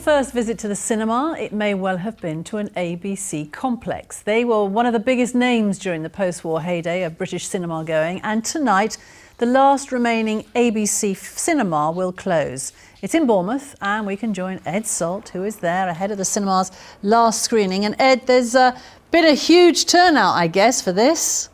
first visit to the cinema, it may well have been to an ABC complex. They were one of the biggest names during the post-war heyday of British cinema going, and tonight the last remaining ABC cinema will close. It's in Bournemouth, and we can join Ed Sault, who is there ahead of the cinema's last screening. And Ed, there's been a huge turnout, I guess, for this.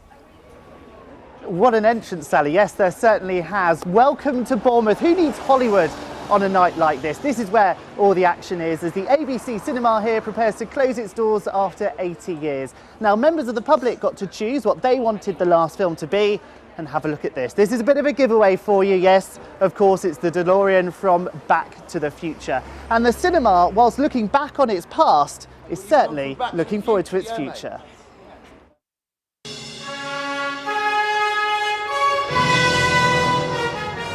What an entrance, Sally. Yes, there certainly has. Welcome to Bournemouth. Who needs Hollywood on a night like this? This is where all the action is, as the ABC cinema here prepares to close its doors after 80 years. Now, members of the public got to choose what they wanted the last film to be, and have a look at this. This is a bit of a giveaway for you. Yes, of course, it's the DeLorean from Back to the Future. And the cinema, whilst looking back on its past, is certainly looking forward to its future.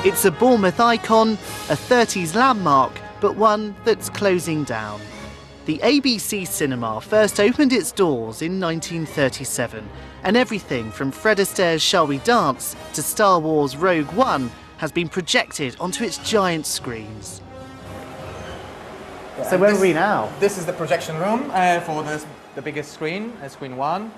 It's a Bournemouth icon, a 30s landmark, but one that's closing down. The ABC Cinema first opened its doors in 1937, and everything from Fred Astaire's Shall We Dance to Star Wars Rogue One has been projected onto its giant screens. So where are we now? This is the projection room for the biggest screen, screen one.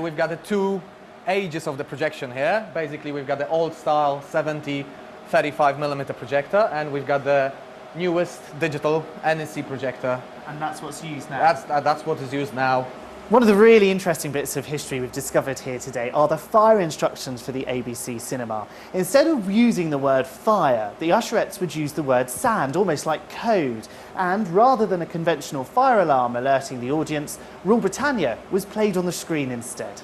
We've got the two ages of the projection here. Basically, we've got the old style 70 35mm projector, and we've got the newest digital NSC projector. And that's what's used now? That's what is used now. One of the really interesting bits of history we've discovered here today are the fire instructions for the ABC cinema. Instead of using the word fire, the usherettes would use the word sand, almost like code. And rather than a conventional fire alarm alerting the audience, Rule Britannia was played on the screen instead.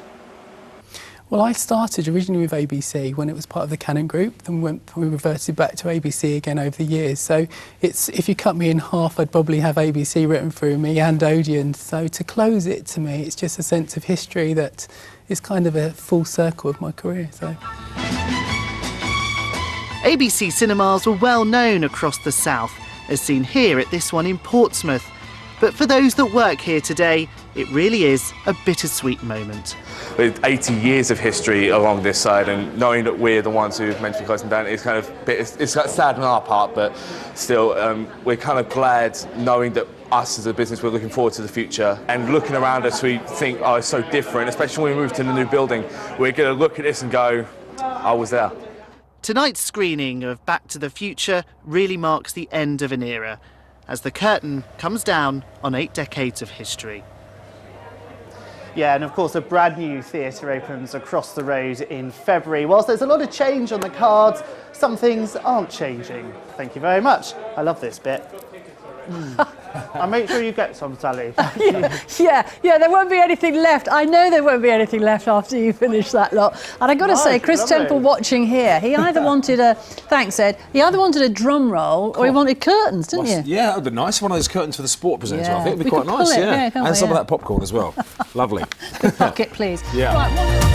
Well, I started originally with ABC when it was part of the Canon Group, then we reverted back to ABC again over the years. So if you cut me in half, I'd probably have ABC written through me and Odeon. So to close it, to me, it's just a sense of history that is kind of a full circle of my career. So. ABC cinemas were well known across the south, as seen here at this one in Portsmouth. But for those that work here today, it really is a bittersweet moment. With 80 years of history along this side, and knowing that we're the ones who've meant to be closing down, it's kind of it's sad on our part, but still we're kind of glad knowing that us as a business, we're looking forward to the future. And looking around us, we think, oh, it's so different, especially when we move to the new building. We're going to look at this and go, I was there. Tonight's screening of Back to the Future really marks the end of an era, as the curtain comes down on 8 decades of history. Yeah, and of course a brand new theatre opens across the road in February. Whilst there's a lot of change on the cards, some things aren't changing. Thank you very much. I love this bit. I'll make sure you get some, Sally. Yeah, there won't be anything left. I know there won't be anything left after you finish that lot. And I've got to say, Chris Temple watching here, he either wanted a, thanks Ed, he either wanted a drum roll or he wanted curtains, didn't you? Yeah, that would be nice. One of those curtains for the sport presenter, Yeah. I think. It'd be We quite could pull nice, it, yeah. can't And we? some of that popcorn as well. Lovely. Bucket, please. Yeah. Right,